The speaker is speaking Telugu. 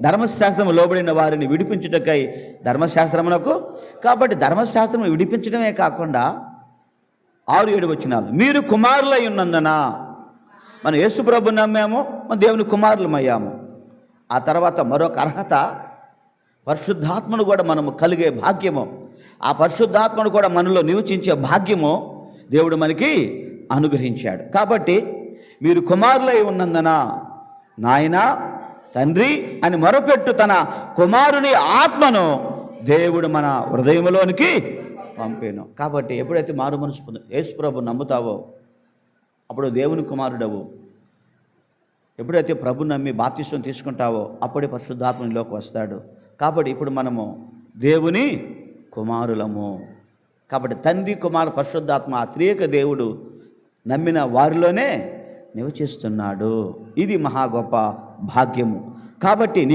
ధర్మశాస్త్రము లోబడిన వారిని విడిపించుటకై ధర్మశాస్త్రమునకు. కాబట్టి ధర్మశాస్త్రం విడిపించడమే కాకుండా 6-7 వచనాలు, మీరు కుమారులై ఉన్నందున, మనం యేసు ప్రభువుని నమ్మాము, మన దేవుని కుమారులమయ్యాము. ఆ తర్వాత మరొక అర్హత, పరిశుద్ధాత్మను కూడా మనము కలిగే భాగ్యము, ఆ పరిశుద్ధాత్మను కూడా మనలో నివసించే భాగ్యము దేవుడు మనకి అనుగ్రహించాడు. కాబట్టి మీరు కుమారులై ఉన్నందున నాయనా తండ్రి అని మొరపెట్టు తన కుమారుని ఆత్మను దేవుడు మన హృదయంలోనికి పంపేను. కాబట్టి ఎప్పుడైతే మారు మనసు యేసు ప్రభు నమ్ముతావో అప్పుడు దేవుని కుమారుడవు. ఎప్పుడైతే ప్రభు నమ్మి బాప్తిస్వం తీసుకుంటావో అప్పుడే పరిశుద్ధాత్మలోకి వస్తాడు. కాబట్టి ఇప్పుడు మనము దేవుని కుమారులము. కాబట్టి తండ్రి కుమారు పరిశుద్ధాత్మ ఆ త్రియేక దేవుడు నమ్మిన వారిలోనే నివసిస్తున్నాడు. ఇది మహా గొప్ప భాగ్యము. కాబట్టి నీవు